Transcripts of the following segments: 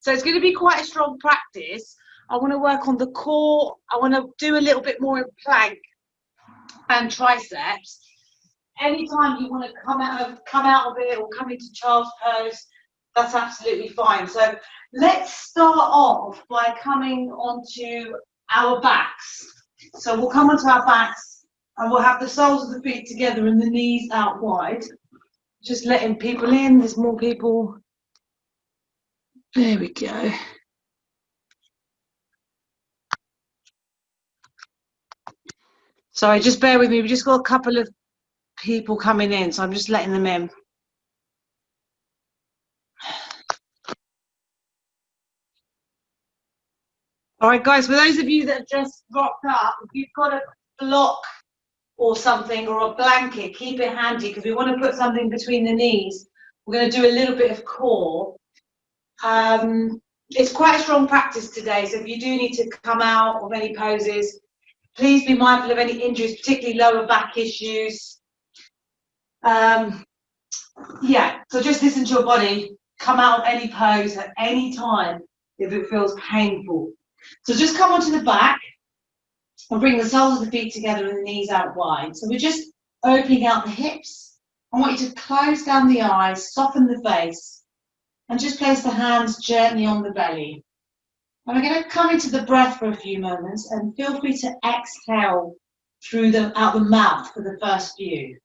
So it's going to be quite a strong practice. I want to work on the core. I want to do a little bit more in plank and triceps. Anytime you want to come out of it or come into child's pose, that's absolutely fine. So let's start off by coming onto our backs. So we'll come onto our backs and we'll have the soles of the feet together and the knees out wide. Just letting people in. There's more people. There we go. Sorry, just bear with me. We've just got a couple of people coming in, so I'm just letting them in. All right, guys, for those of you that have just rocked up, if you've got a block or something or a blanket, keep it handy because we want to put something between the knees. We're going to do a little bit of core. It's quite a strong practice today, so if you do need to come out of any poses, please be mindful of any injuries, particularly lower back issues. Yeah, so just listen to your body. Come out of any pose at any time if it feels painful. So just come onto the back and bring the soles of the feet together and the knees out wide. So we're just opening out the hips. I want you to close down the eyes, soften the face, and just place the hands gently on the belly. And we're going to come into the breath for a few moments and feel free to exhale through out the mouth for the first few.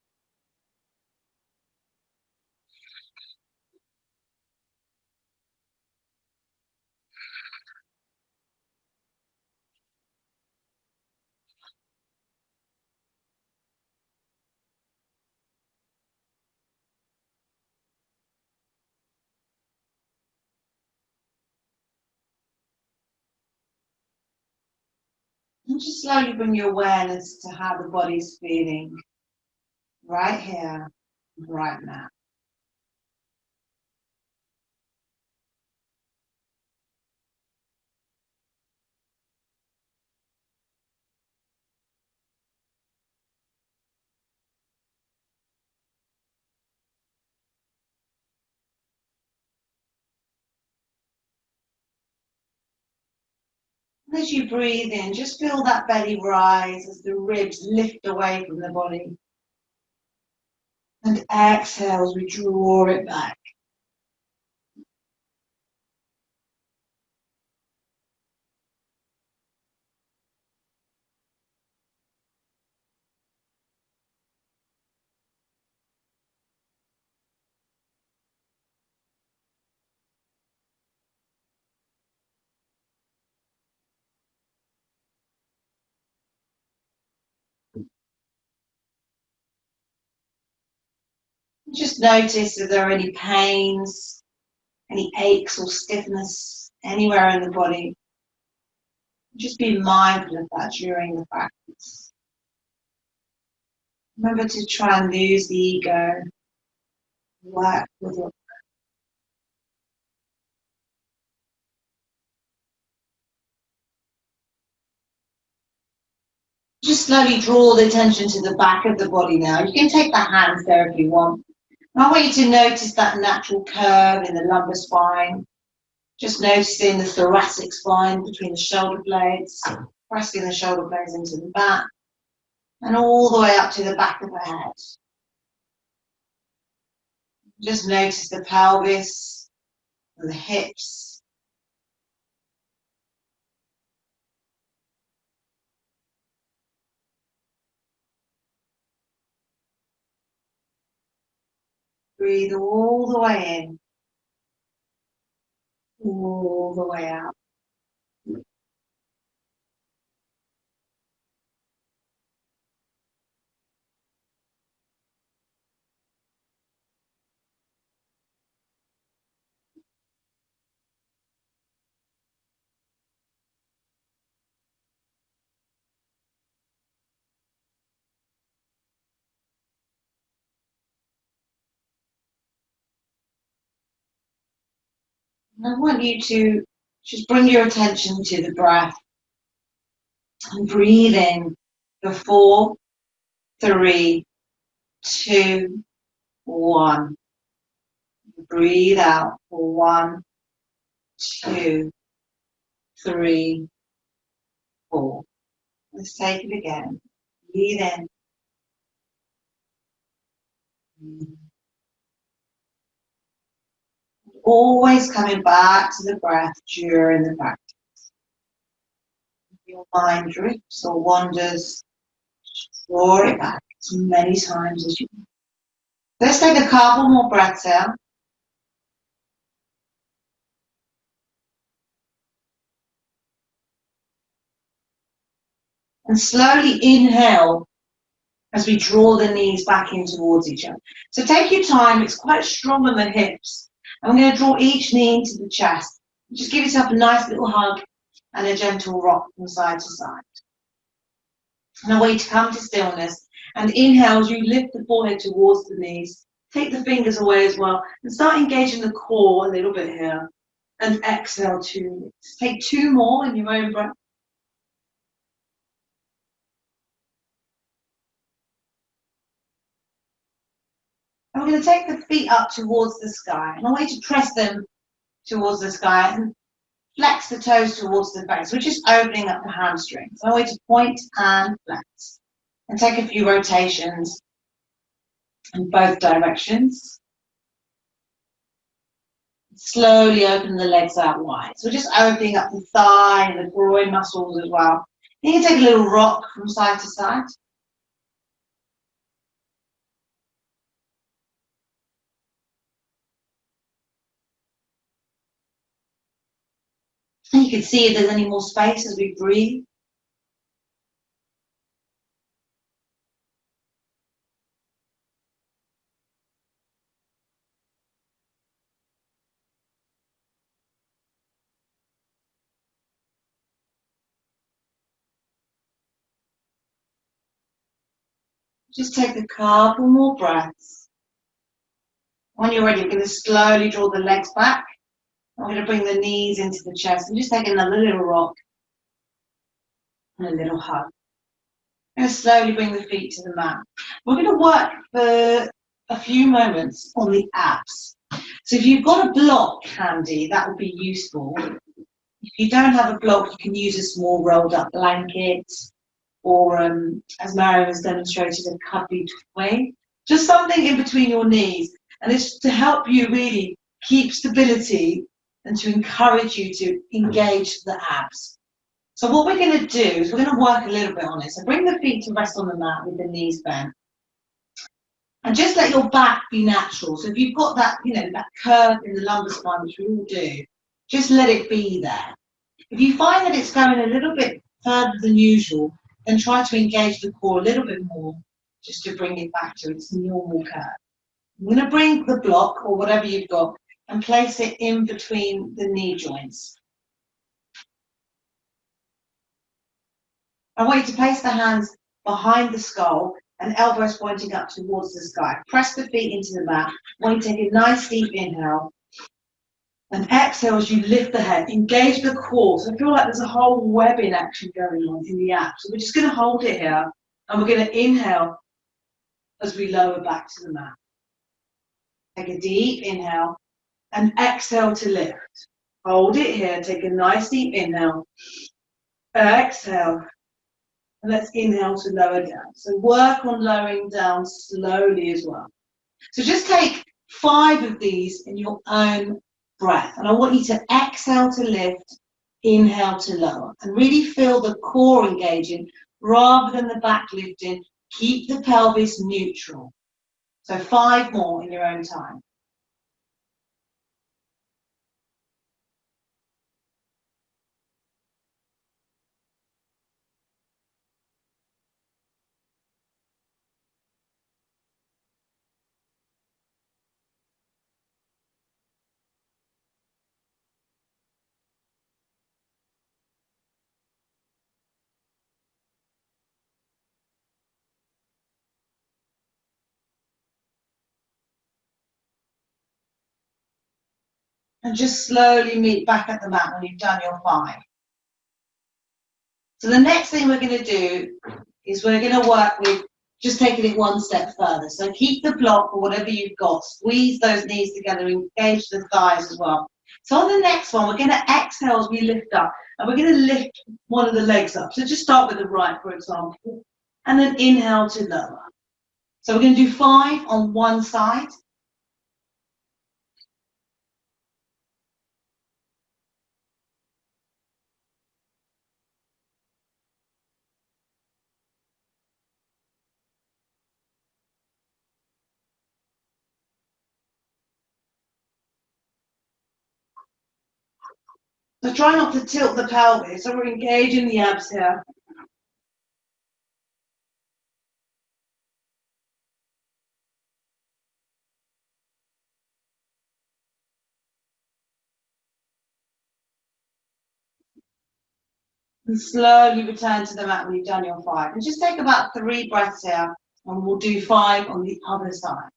And just slowly bring your awareness to how the body's feeling right here, right now. As you breathe in, just feel that belly rise as the ribs lift away from the body. And exhale as we draw it back. Just notice if there are any pains, any aches or stiffness anywhere in the body. Just be mindful of that during the practice. Remember to try and lose the ego. Work with your just slowly draw the attention to the back of the body now. You can take the hands there if you want. And I want you to notice that natural curve in the lumbar spine. Just noticing the thoracic spine between the shoulder blades, pressing the shoulder blades into the back, and all the way up to the back of the head. Just notice the pelvis and the hips. Breathe all the way in, all the way out. And I want you to just bring your attention to the breath and breathe in for 4, 3, 2, 1. Breathe out for 1, 2, 3, 4. Let's take it again. Breathe in. Always coming back to the breath during the practice. If your mind drifts or wanders, draw it back as many times as you can. Let's take a couple more breaths out. And slowly inhale as we draw the knees back in towards each other. So take your time, it's quite strong on the hips. And we're going to draw each knee into the chest. Just give yourself a nice little hug and a gentle rock from side to side. And a way to come to stillness. And inhale as you lift the forehead towards the knees. Take the fingers away as well. And start engaging the core a little bit here. And exhale 2 minutes. Take 2 more in your own breath. And we're going to take the feet up towards the sky. And a way to press them towards the sky and flex the toes towards the face. We're just opening up the hamstrings. So a way to point and flex. And take a few rotations in both directions. Slowly open the legs out wide. So we're just opening up the thigh and the groin muscles as well. You can take a little rock from side to side. And you can see if there's any more space as we breathe. Just take a couple more breaths. When you're ready, we're going to slowly draw the legs back. I'm going to bring the knees into the chest and just take another little rock and a little hug. I'm going to slowly bring the feet to the mat. We're going to work for a few moments on the abs. So if you've got a block handy, that would be useful. If you don't have a block, you can use a small rolled up blanket or, as Mariam has demonstrated, a cuddly toy. Just something in between your knees. And it's to help you really keep stability and to encourage you to engage the abs. So what we're going to do is we're going to work a little bit on it. So bring the feet to rest on the mat with the knees bent. And just let your back be natural. So if you've got that, that curve in the lumbar spine, which we all do, just let it be there. If you find that it's going a little bit further than usual, then try to engage the core a little bit more just to bring it back to its normal curve. I'm going to bring the block or whatever you've got and place it in between the knee joints. I want you to place the hands behind the skull and elbows pointing up towards the sky. Press the feet into the mat. I want you to take a nice deep inhale and exhale as you lift the head. Engage the core. So I feel like there's a whole webbing action going on in the abs. So we're just going to hold it here and we're going to inhale as we lower back to the mat. Take a deep inhale and exhale to lift. Hold it here. Take a nice deep inhale. Exhale. And let's inhale to lower down. So work on lowering down slowly as well. So just take 5 of these in your own breath. And I want you to exhale to lift, inhale to lower. And really feel the core engaging rather than the back lifting. Keep the pelvis neutral. So 5 more in your own time. And just slowly meet back at the mat when you've done your 5. So the next thing we're going to do is we're going to work with just taking it one step further. So keep the block or whatever you've got. Squeeze those knees together, engage the thighs as well. So on the next one, we're going to exhale as we lift up. And we're going to lift one of the legs up. So just start with the right, for example. And then inhale to lower. So we're going to do 5 on one side. So try not to tilt the pelvis. So we're engaging the abs here. And slowly return to the mat when you've done your 5. And just take about 3 breaths here. And we'll do 5 on the other side.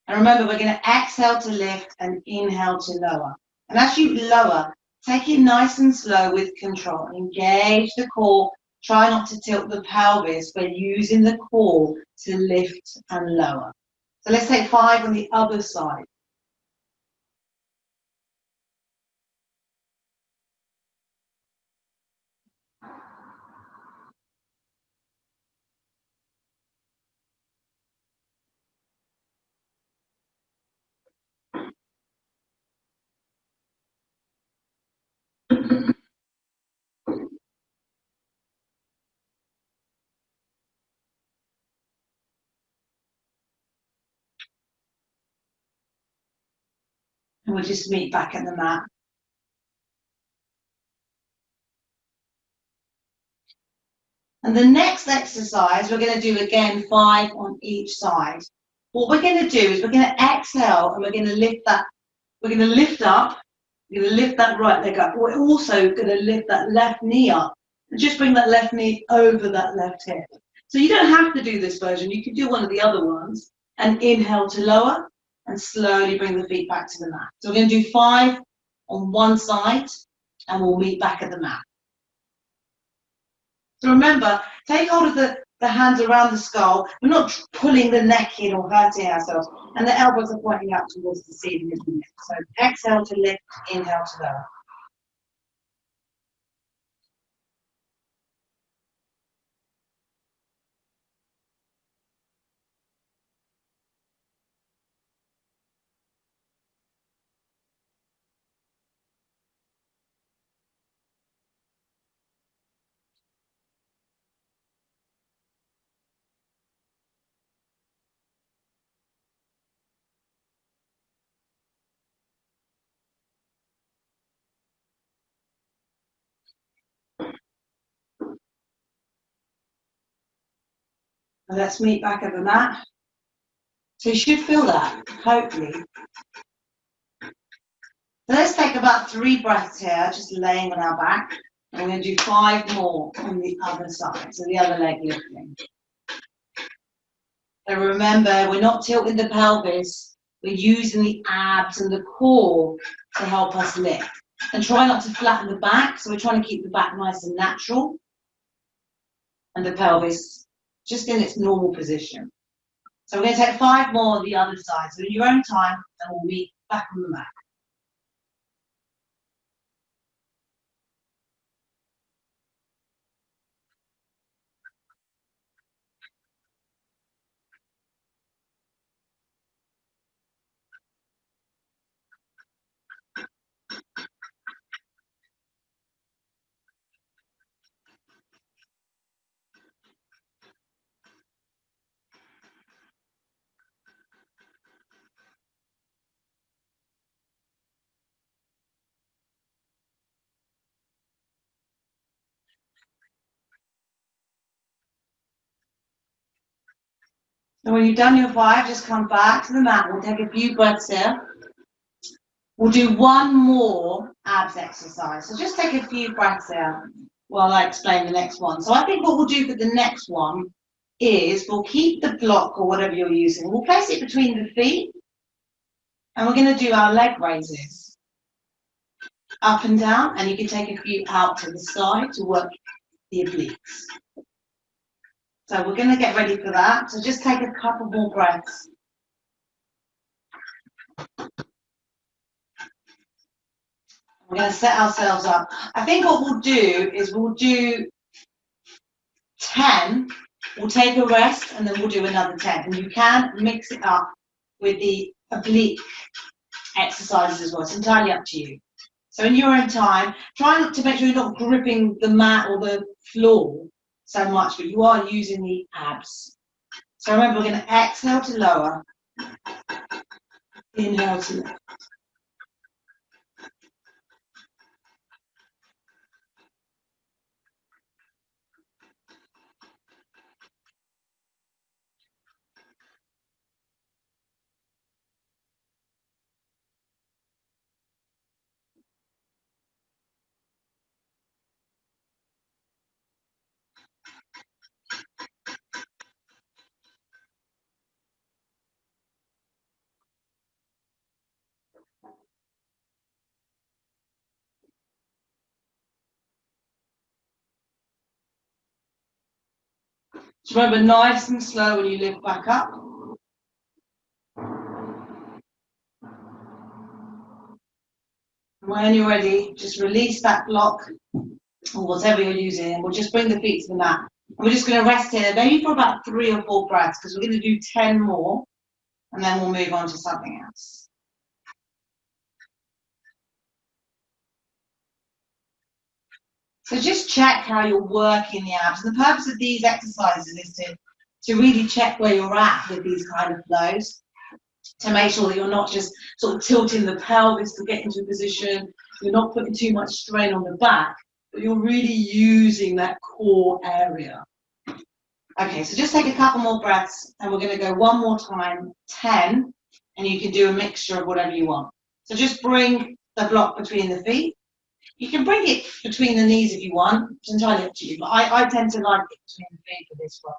And remember, we're going to exhale to lift and inhale to lower. And as you lower, take it nice and slow with control. Engage the core. Try not to tilt the pelvis. We're using the core to lift and lower. So let's take 5 on the other side. And we'll just meet back at the mat. And the next exercise, we're going to do again 5 on each side. What we're going to do is we're going to exhale and we're going to lift that. We're going to lift up. We're going to lift that right leg up. We're also going to lift that left knee up and just bring that left knee over that left hip. So you don't have to do this version. You can do one of the other ones and inhale to lower and slowly bring the feet back to the mat. So we're going to do 5 on one side and we'll meet back at the mat. So remember, take hold of the hands around the skull. We're not pulling the neck in or hurting ourselves. And the elbows are pointing out towards the ceiling, isn't it? So exhale to lift, inhale to lower. And let's meet back at the mat. So you should feel that, hopefully. So let's take about 3 breaths here, just laying on our back. And we're going to do 5 more on the other side, so the other leg lifting. And remember, we're not tilting the pelvis. We're using the abs and the core to help us lift. And try not to flatten the back, so we're trying to keep the back nice and natural. And the pelvis just in its normal position. So we're going to take 5 more on the other side. So in your own time, and we'll meet back on the mat. So when you've done your 5, just come back to the mat. We'll take a few breaths here. We'll do 1 more abs exercise. So just take a few breaths here while I explain the next one. So I think what we'll do for the next one is we'll keep the block or whatever you're using. We'll place it between the feet. And we're going to do our leg raises. Up and down. And you can take a few out to the side to work the obliques. So we're going to get ready for that. So just take a couple more breaths. We're going to set ourselves up. I think what we'll do is we'll do 10, we'll take a rest, and then we'll do another 10. And you can mix it up with the oblique exercises as well. It's entirely up to you. So in your own time, try not to make sure you're not gripping the mat or the floor so much, but you are using the abs. So remember, we're going to exhale to lower, inhale to lift. So remember, nice and slow when you lift back up. When you're ready, just release that block or whatever you're using, and we'll just bring the feet to the mat. And we're just going to rest here, maybe for about 3 or 4 breaths, because we're going to do 10 more, and then we'll move on to something else. So just check how you're working the abs. And the purpose of these exercises is to really check where you're at with these kind of flows, to make sure that you're not just sort of tilting the pelvis to get into a position, you're not putting too much strain on the back, but you're really using that core area. Okay, so just take a couple more breaths, and we're going to go one more time, 10, and you can do a mixture of whatever you want. So just bring the block between the feet. You can bring it between the knees if you want. It's entirely up to you, but I tend to like it between the feet for this one.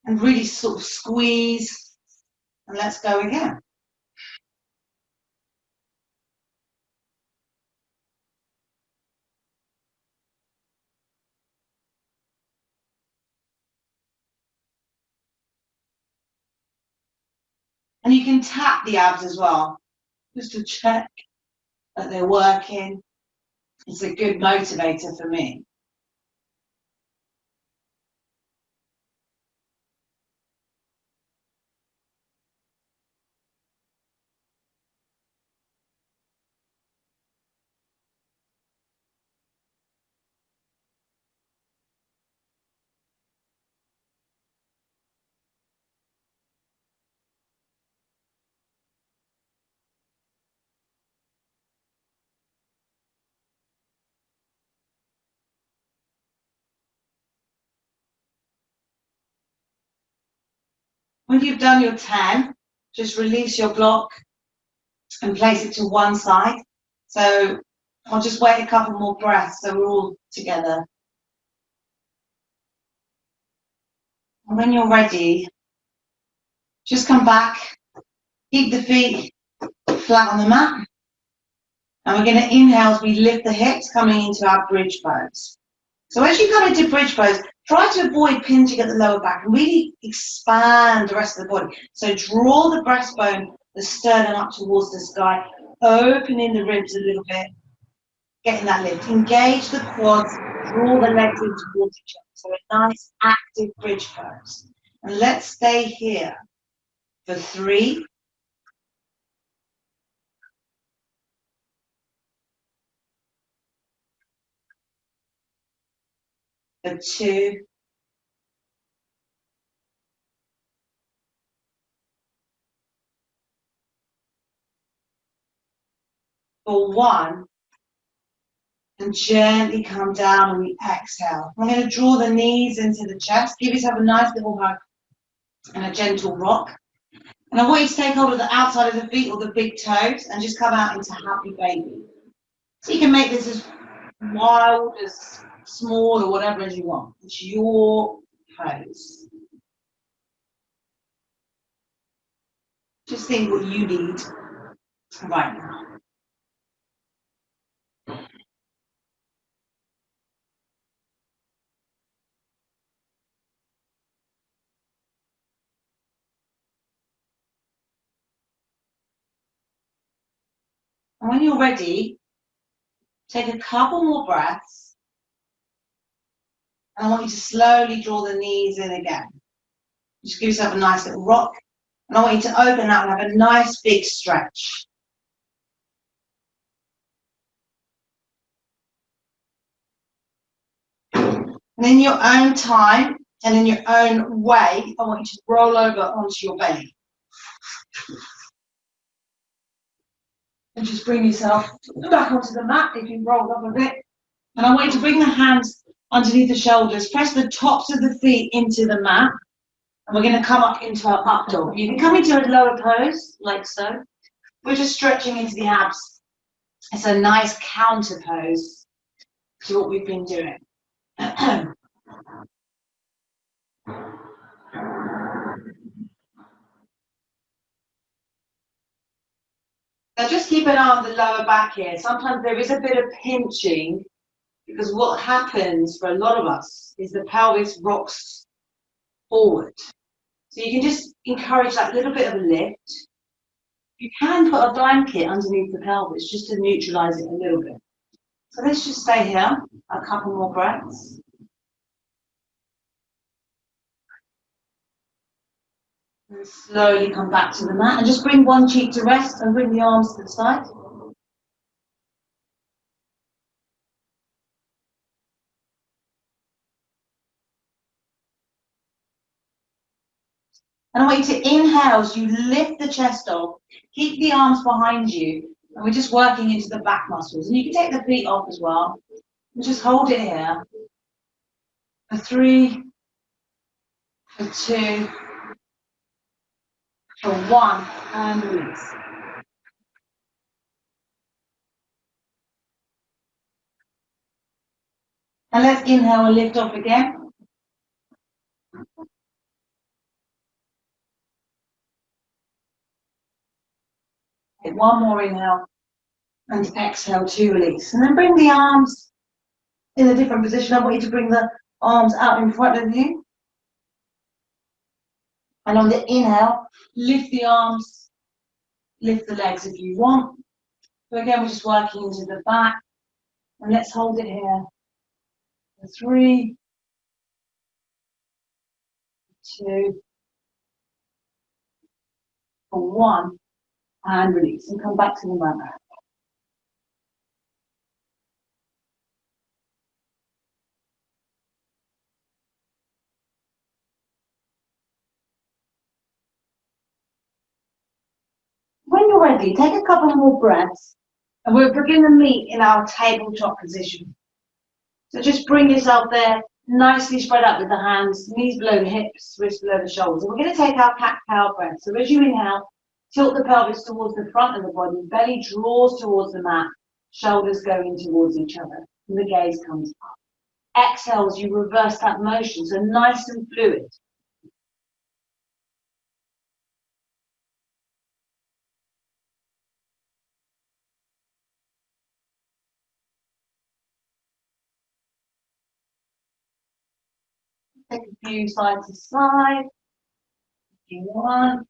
And really sort of squeeze, and let's go again. And you can tap the abs as well, just to check that they're working. It's a good motivator for me. When you've done your 10, just release your block and place it to one side. So I'll just wait a couple more breaths so we're all together. And when you're ready, just come back, keep the feet flat on the mat. And we're going to inhale as we lift the hips, coming into our bridge pose. So as you come into bridge pose, try to avoid pinching at the lower back and really expand the rest of the body. So draw the breastbone, the sternum up towards the sky, opening the ribs a little bit, getting that lift. Engage the quads, draw the legs in towards each other. So a nice active bridge pose. And let's stay here for 3, for 2, for 1, and gently come down and we exhale. I'm going to draw the knees into the chest. Give yourself a nice little hug and a gentle rock. And I want you to take hold of the outside of the feet or the big toes and just come out into happy baby. So you can make this as wild, as small, or whatever as you want. It's your pose. Just think what you need right now. And when you're ready, Take a couple more breaths. And I want you to slowly draw the knees in again. Just give yourself a nice little rock. And I want you to open up and have a nice big stretch. And in your own time and in your own way, I want you to roll over onto your belly. And just bring yourself back onto the mat if you've rolled up a bit. And I want you to bring the hands underneath the shoulders. Press the tops of the feet into the mat. And we're going to come up into our up dog. You can come into a lower pose, like so. We're just stretching into the abs. It's a nice counter pose to what we've been doing. Now just keep an eye on the lower back here. Sometimes there is a bit of pinching because what happens for a lot of us is the pelvis rocks forward. So you can just encourage that little bit of a lift. You can put a blanket underneath the pelvis just to neutralize it a little bit. So let's just stay here, a couple more breaths. And slowly come back to the mat and just bring one cheek to rest and bring the arms to the side. And I want you to inhale as you lift the chest off, keep the arms behind you, and we're just working into the back muscles. And you can take the feet off as well. And just hold it here. For 3, for 2, for 1, and release. And let's inhale and lift off again. Okay, one more inhale and exhale to release. And then bring the arms in a different position. I want you to bring the arms out in front of you. And on the inhale, lift the arms, lift the legs if you want. So again, we're just working into the back. And let's hold it here. For 3, 2, for 1, and release. And come back to the mat. When you're ready, take a couple more breaths. And we're beginning to meet in our tabletop position. So just bring yourself there, nicely spread out with the hands, knees below the hips, wrists below the shoulders. And we're going to take our cat-cow breath. So as you inhale, tilt the pelvis towards the front of the body, belly draws towards the mat, shoulders go in towards each other, and the gaze comes up. Exhale as you reverse that motion, so nice and fluid. Take a few side to side. 1.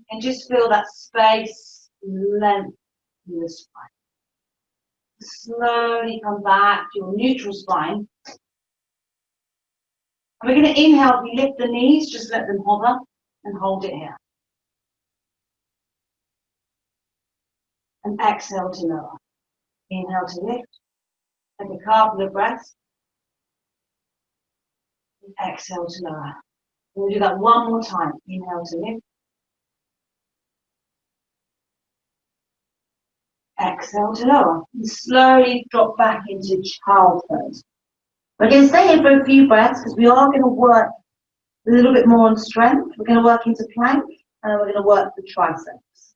And just feel that space, length in the spine. Slowly come back to your neutral spine. And we're going to inhale, we lift the knees, just let them hover and hold it here. And exhale to lower. Inhale to lift. Take a couple of breaths. And exhale to lower. We'll do that one more time. Inhale to lift. Exhale to lower. And slowly drop back into child pose. We're going to stay here for a few breaths because we are going to work a little bit more on strength. We're going to work into plank and we're going to work the triceps.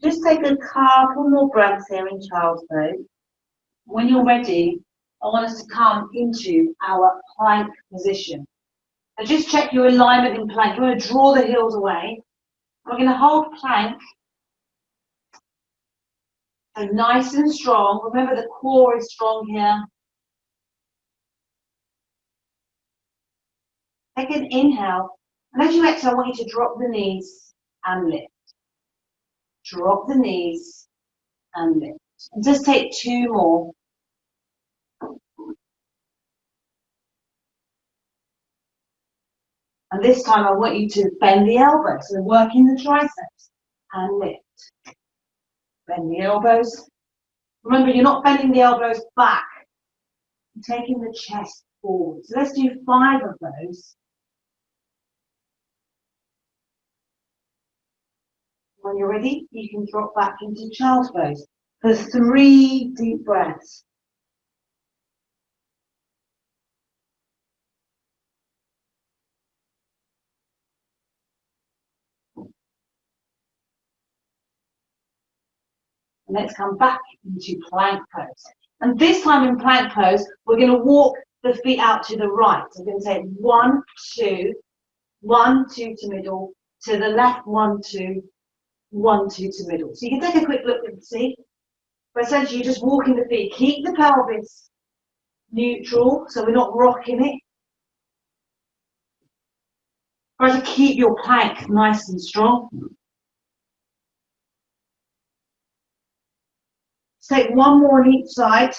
Just take a couple more breaths here in child's pose. When you're ready, I want us to come into our plank position. So just check your alignment in plank. You want to draw the heels away. We're going to hold plank. So nice and strong. Remember the core is strong here. Take an inhale. And as you exhale, I want you to drop the knees and lift. Drop the knees and lift. And just take two more. And this time I want you to bend the elbows. So working the triceps and lift. Bend the elbows. Remember, you're not bending the elbows back. You're taking the chest forward. So let's do 5 of those. When you're ready, you can drop back into child's pose for 3 deep breaths. And let's come back into plank pose. And this time in plank pose, we're going to walk the feet out to the right. So we're going to say 1, 2, 1, 2 to middle, to the left, 1, 2, 1, 2 to middle. So you can take a quick look and see. But essentially, you're just walking the feet. Keep the pelvis neutral, so we're not rocking it. Try to keep your plank nice and strong. Let's take one more on each side.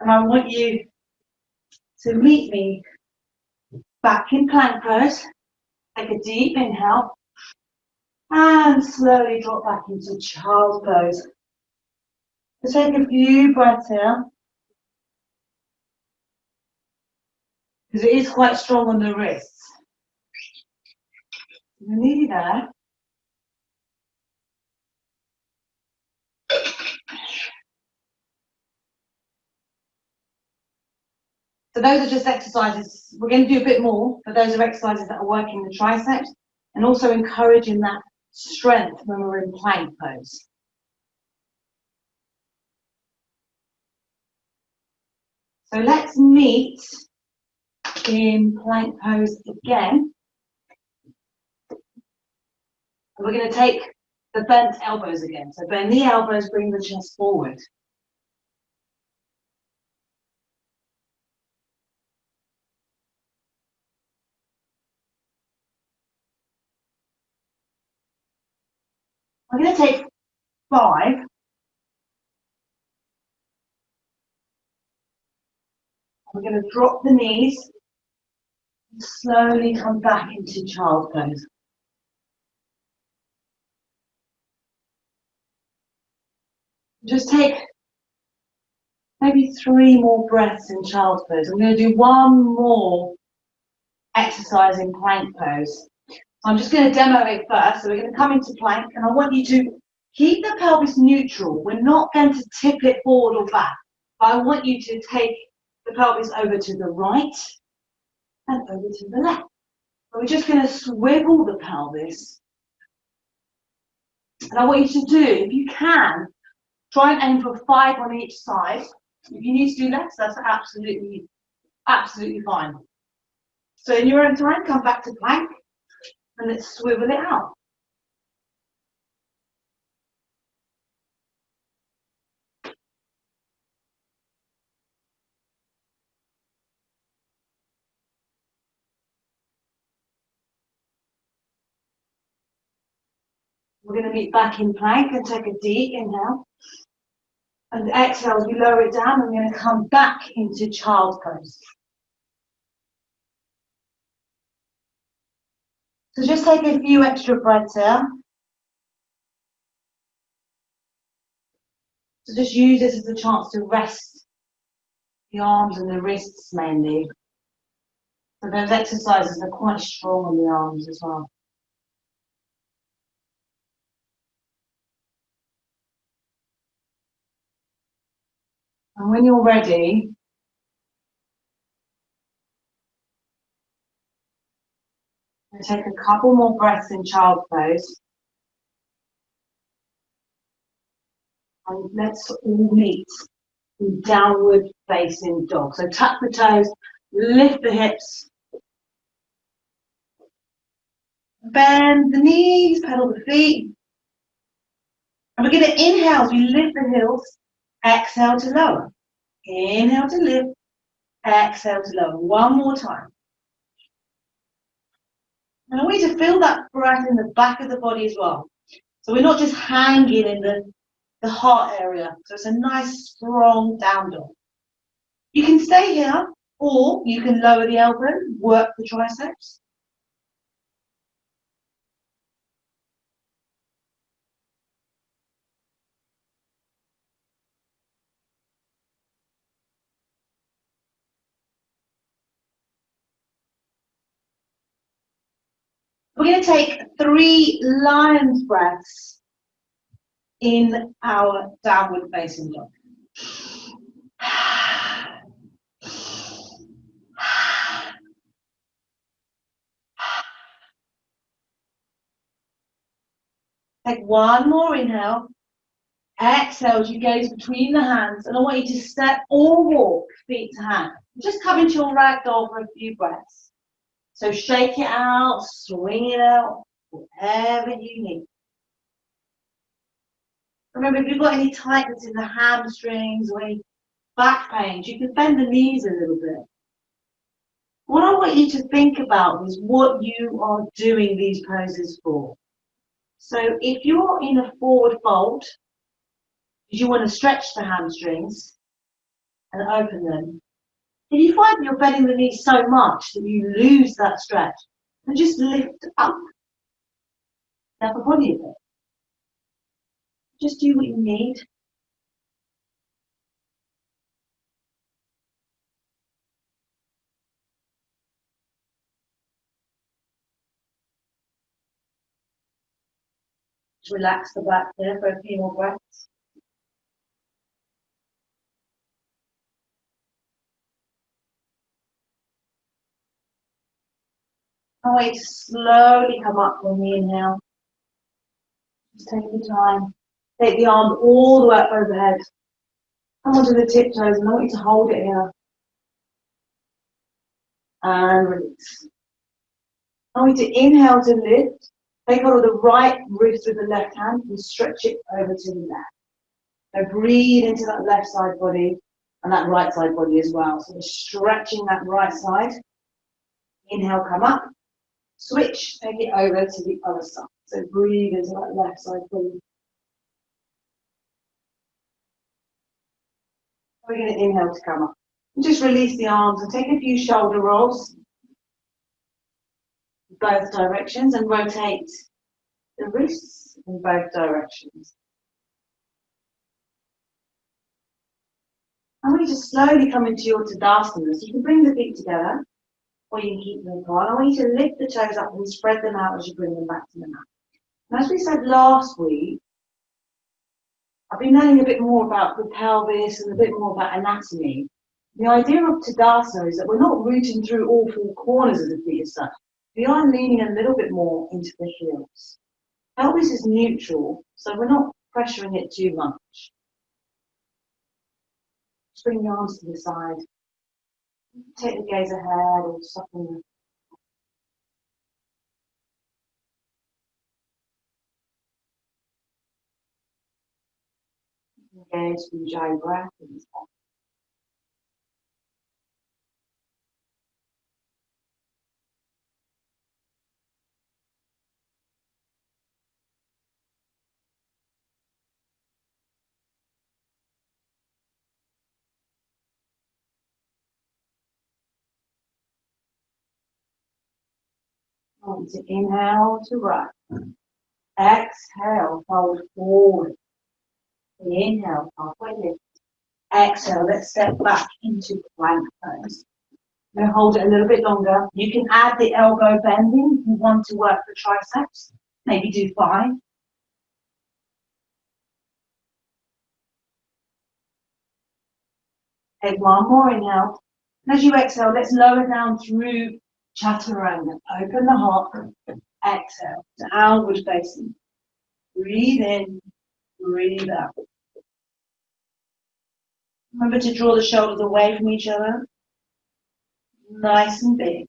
And I want you to meet me back in plank pose. Take a deep inhale. And slowly drop back into child's pose. Just take a few breaths here. Because it is quite strong on the wrists. We're nearly there. So those are just exercises. We're going to do a bit more, but those are exercises that are working the triceps and also encouraging that strength when we're in plank pose. So let's meet in plank pose again. And we're going to take the bent elbows again. So bend the elbows, bring the chest forward. I'm going to take 5. We're going to drop the knees and slowly come back into child's pose. Just take maybe 3 more breaths in child's pose. I'm going to do one more exercise in plank pose. So I'm just going to demo it first. So we're going to come into plank and I want you to keep the pelvis neutral. We're not going to tip it forward or back, but I want you to take the pelvis over to the right and over to the left. So we're just going to swivel the pelvis. And I want you to do, if you can, try and aim for 5 on each side. If you need to do less, that's absolutely fine. So in your own time, come back to plank and let's swivel it out. We're going to meet back in plank and take a deep inhale. And exhale as we lower it down. I'm going to come back into child's pose. So just take a few extra breaths here. So just use this as a chance to rest the arms and the wrists mainly. So those exercises are quite strong on the arms as well. And when you're ready, And take a couple more breaths in child pose. And let's all meet in downward facing dog. So tuck the toes, lift the hips, bend the knees, pedal the feet. And we're going to inhale as we lift the heels, exhale to lower. Inhale to lift, exhale to lower. One more time. And I want you to feel that breath in the back of the body as well. So we're not just hanging in the heart area. So it's a nice, strong down dog. You can stay here, or you can lower the elbow, work the triceps. We're going to take 3 lion's breaths in our downward facing dog. Take one more inhale. Exhale as you gaze between the hands, and I want you to step or walk feet to hand. Just come into your ragdoll for a few breaths. So shake it out, swing it out, whatever you need. Remember, if you've got any tightness in the hamstrings or any back pains, you can bend the knees a little bit. What I want you to think about is what you are doing these poses for. So if you're in a forward fold, you want to stretch the hamstrings and open them. If you find that you're bending the knees so much that you lose that stretch, then just lift up the upper body a bit. Just do what you need. Just relax the back there for a few more breaths. I want you to slowly come up on the inhale. Just take your time. Take the arms all the way up overhead. Come onto the tiptoes, and I want you to hold it here. And release. I want you to inhale to lift. Take hold of the right wrist with the left hand and stretch it over to the left. Now breathe into that left side body and that right side body as well. So we're stretching that right side. Inhale, come up. Switch, take it over to the other side. So breathe into that left side body. We're going to inhale to come up. And just release the arms and take a few shoulder rolls. Both directions, and rotate the wrists in both directions. I want you to slowly come into your Tadasana. So you can bring the feet together, or you can keep them apart. I want you to lift the toes up and spread them out as you bring them back to the mat. And as we said last week, I've been learning a bit more about the pelvis and a bit more about anatomy. The idea of Tadasana is that we're not rooting through all 4 corners of the feet as such. We are leaning a little bit more into the heels. Pelvis is neutral, so we're not pressuring it too much. Just bring the arms to the side. Take the gaze ahead or soften the gaze, enjoy breath. On to inhale to right. Exhale, fold forward. Inhale, halfway lift. Exhale, let's step back into plank pose. Now hold it a little bit longer. You can add the elbow bending if you want to work the triceps. Maybe do 5. Take one more inhale. As you exhale, let's lower down through Chaturanga. Open the heart. Exhale. Downward facing. Breathe in. Breathe out. Remember to draw the shoulders away from each other. Nice and big.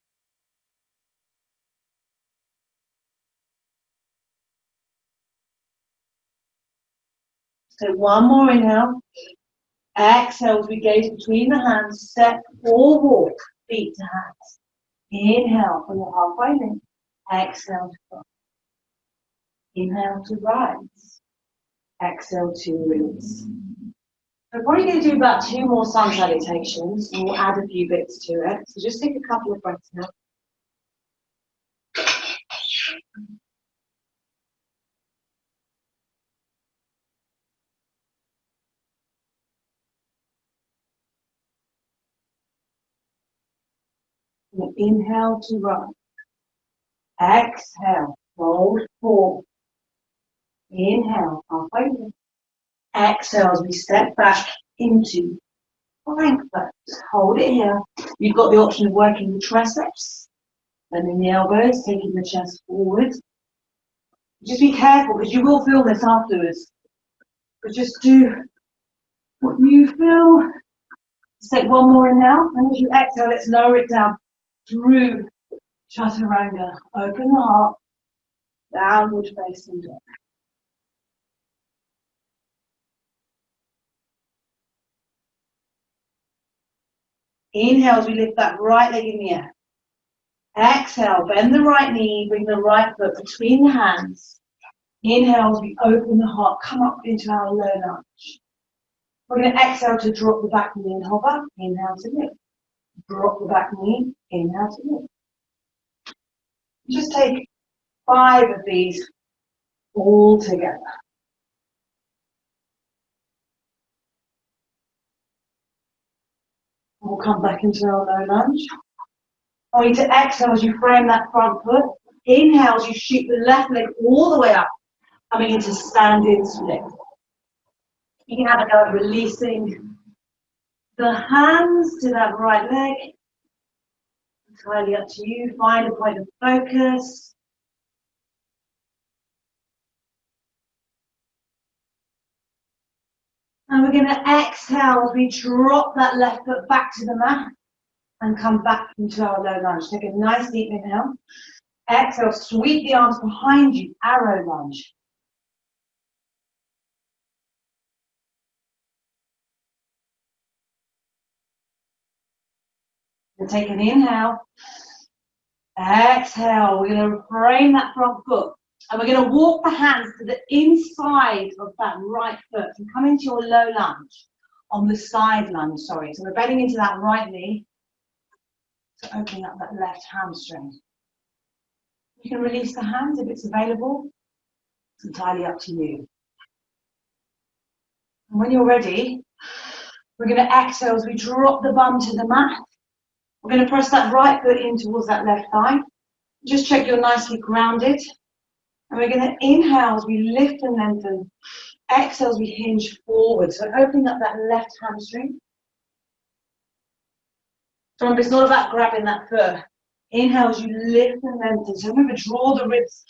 So one more inhale. Exhale as we gaze between the hands. Step or walk. Feet to hands. Inhale from the halfway lift. Exhale to fall. Inhale to rise. Exhale to release. We're probably going to do about 2 more sun salutations and we'll add a few bits to it. So just take a couple of breaths now. And inhale to rise. Exhale, fold forward. Inhale, halfway lift. Exhale as we step back into plank pose. Hold it here. You've got the option of working the triceps, bending the elbows, taking the chest forward. Just be careful because you will feel this afterwards. But just do what you feel. Let's take one more inhale, and as you exhale, let's lower it down through Chaturanga. Open the heart, downward facing dog. Inhale as we lift that right leg in the air. Exhale, bend the right knee, bring the right foot between the hands. Inhale as we open the heart, come up into our low lunge. We're going to exhale to drop the back knee and hover. Inhale to lift. Drop the back knee, inhale to lift. Just take 5 of these all together. We'll come back into our low lunge. I want you to exhale as you frame that front foot. Inhale as you shoot the left leg all the way up, coming into standing split. You can have a go at releasing the hands to that right leg. Entirely up to you. Find a point of focus. And we're going to exhale as we drop that left foot back to the mat and come back into our low lunge. Take a nice deep inhale. Exhale, sweep the arms behind you, arrow lunge. And take an inhale. Exhale, we're going to frame that front foot. And we're going to walk the hands to the inside of that right foot and come into your low lunge, on the side lunge, sorry. So we're bending into that right knee, so opening up that left hamstring. You can release the hands if it's available. It's entirely up to you. And when you're ready, we're going to exhale as we drop the bum to the mat. We're going to press that right foot in towards that left thigh. Just check you're nicely grounded. And we're going to inhale as we lift and lengthen. Exhale as we hinge forward. So opening up that left hamstring. So remember, it's not about grabbing that foot. Inhale as you lift and lengthen. So remember, draw the ribs.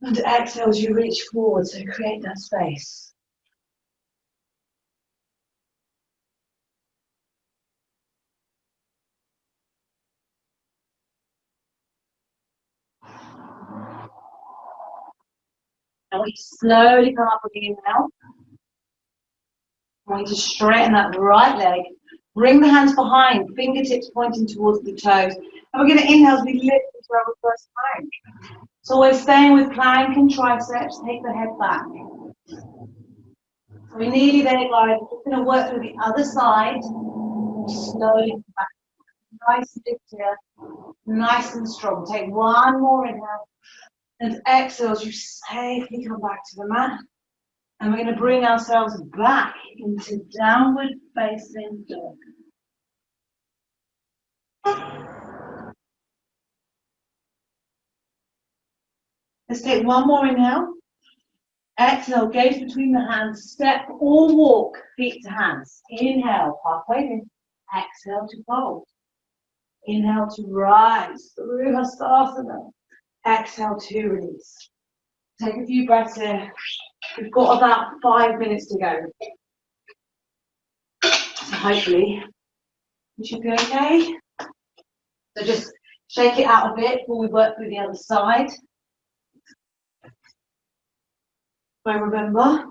And exhale as you reach forward. So create that space. And we slowly come up with the inhale. I want you to straighten that right leg. Bring the hands behind, fingertips pointing towards the toes. And we're going to inhale as we lift into our first plank. So we're staying with plank and triceps. Take the head back. So we're nearly there, guys. We're going to work through the other side. Slowly come back. Nice and big here. Nice and strong. Take one more inhale. And exhale as you safely come back to the mat. And we're going to bring ourselves back into downward facing dog. Let's take one more inhale. Exhale, gaze between the hands, step or walk, feet to hands. Inhale, halfway in. Exhale to fold. Inhale to rise through Hastasana. Exhale to release. Take a few breaths in. We've got about 5 minutes to go. So hopefully we should be okay. So just shake it out a bit before we work through the other side. But remember,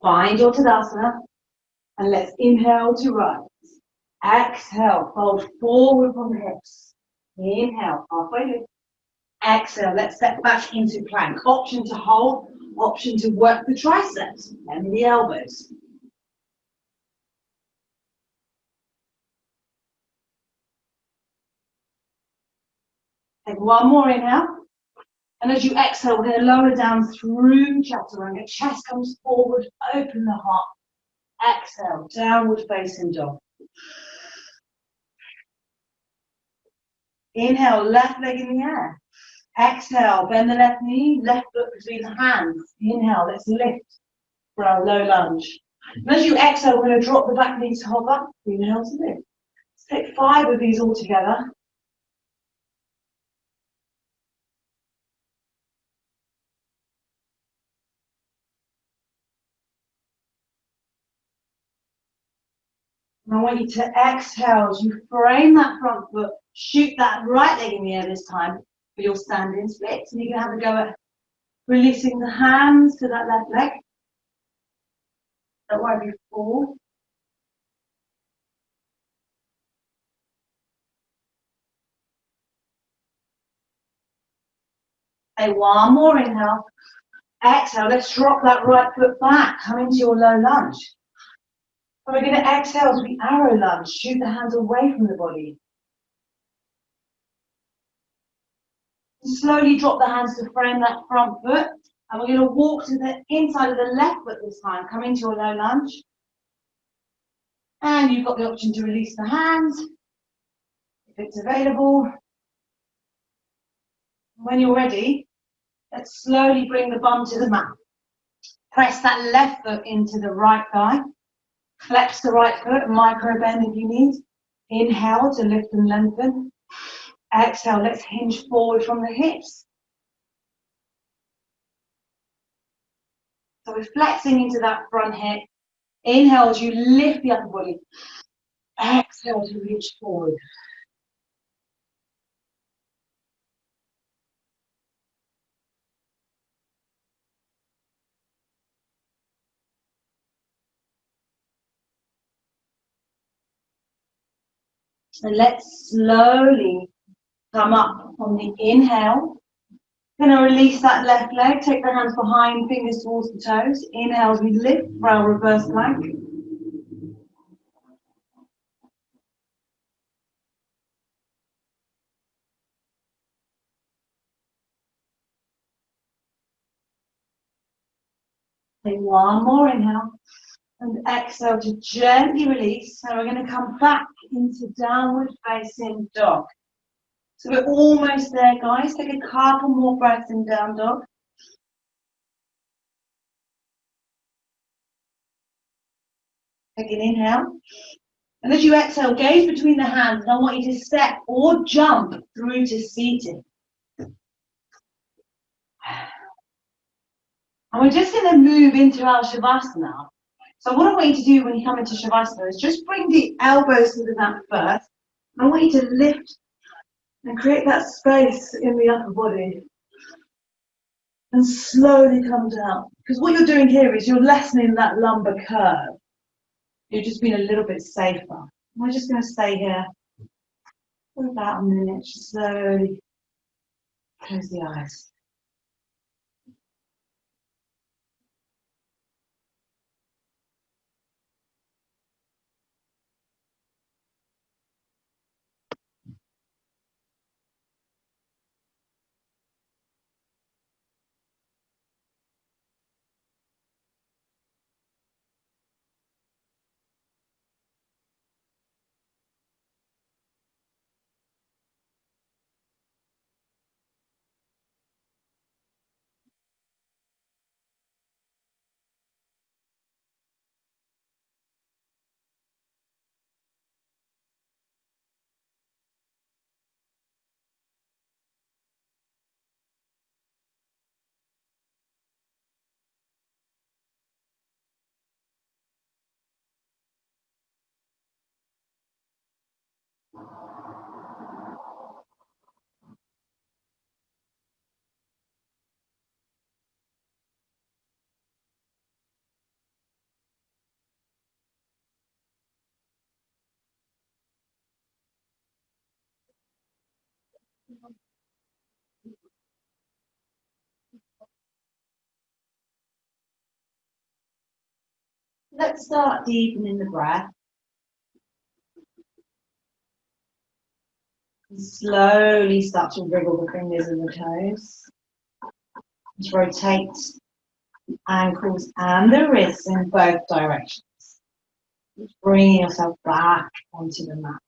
find your Tadasana and let's inhale to rise. Exhale, fold forward from the hips. Inhale, halfway lift. Exhale, let's step back into plank. Option to hold, option to work the triceps and the elbows. Take one more inhale. And as you exhale, we're going to lower down through chaturanga. Chest comes forward, open the heart. Exhale, downward facing dog. Inhale, left leg in the air. Exhale, bend the left knee, left foot between the hands. Inhale, let's lift for our low lunge. And as you exhale, we're going to drop the back knee to hover. Inhale to lift. Let's take 5 of these all together. And I want you to exhale as you frame that front foot, shoot that right leg in the air this time for your standing splits. And you can have a go at releasing the hands to that left leg. Don't worry if you fall. Okay, one more inhale. Exhale, let's drop that right foot back. Come into your low lunge. And we're going to exhale to the arrow lunge. Shoot the hands away from the body. Slowly drop the hands to frame that front foot. And we're going to walk to the inside of the left foot this time. Come into your low lunge. And you've got the option to release the hands if it's available. When you're ready, let's slowly bring the bum to the mat. Press that left foot into the right thigh. Flex the right foot, micro bend if you need. Inhale to lift and lengthen. Exhale, let's hinge forward from the hips. So we're flexing into that front hip. Inhale as you lift the upper body. Exhale to reach forward. And let's slowly come up on the inhale. Going to release that left leg. Take the hands behind, fingers towards the toes. Inhale as we lift for our reverse plank. Take one more inhale. And exhale to gently release. So we're going to come back into downward facing dog. So we're almost there, guys. Take a couple more breaths in down dog. Take an inhale. And as you exhale, gaze between the hands. And I want you to step or jump through to seated. And we're just going to move into our Shavasana. So what I want you to do when you come into Shavasana is just bring the elbows to the mat first. I want you to lift and create that space in the upper body. And slowly come down. Because what you're doing here is you're lessening that lumbar curve. You're just being a little bit safer. We're just going to stay here for about a minute. Slowly close the eyes. Let's start deepening the breath. Slowly start to wriggle the fingers and the toes. Just rotate the ankles and the wrists in both directions. Just bringing yourself back onto the mat.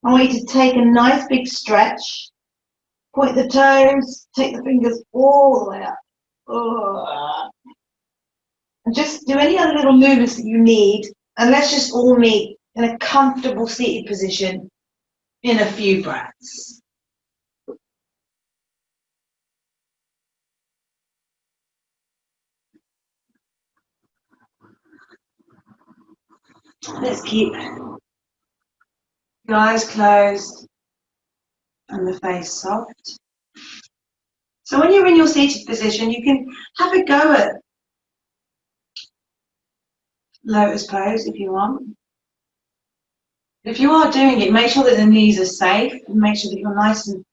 I want you to take a nice big stretch. Point the toes, take the fingers all the way up. And just do any other little movements that you need. And let's just all meet in a comfortable seated position in a few breaths. Let's keep the eyes closed and the face soft. So when you're in your seated position, you can have a go at lotus pose if you want. If you are doing it, make sure that the knees are safe and make sure that you're nice and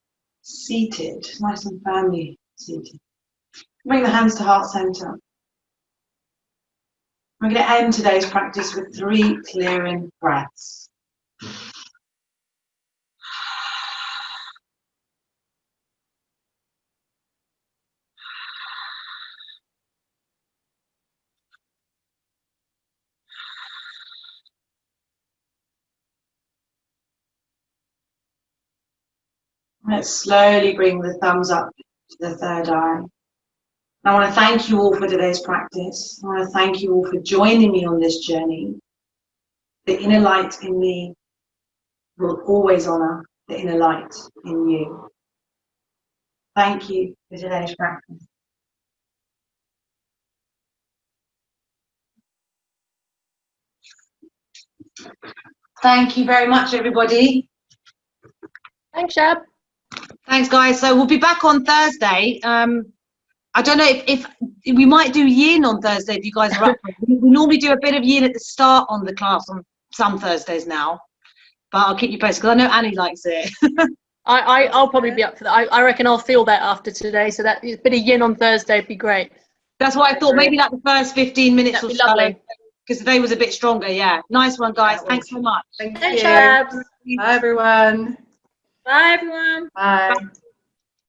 seated, nice and firmly seated. Bring the hands to heart center. We're going to end today's practice with 3 clearing breaths. Let's slowly bring the thumbs up to the third eye. I want to thank you all for today's practice. I want to thank you all for joining me on this journey. The inner light in me will always honor the inner light in you. Thank you for today's practice. Thank you very much, everybody. Thanks, Shab. Thanks, guys. So we'll be back on Thursday. I don't know if we might do yin on Thursday if you guys are up for it. We normally do a bit of yin at the start on the class on some Thursdays now, but I'll keep you posted because I know Annie likes it. I'll probably be up for that. I reckon I'll feel that after today, so that a bit of yin on Thursday would be great. That's what I thought. Maybe like the first 15 minutes That'd or be so. lovely. Because today was a bit stronger. Yeah. Nice one, guys. Thanks so much. Thank Thanks, you. Shab. Bye, everyone. Bye, everyone. Bye.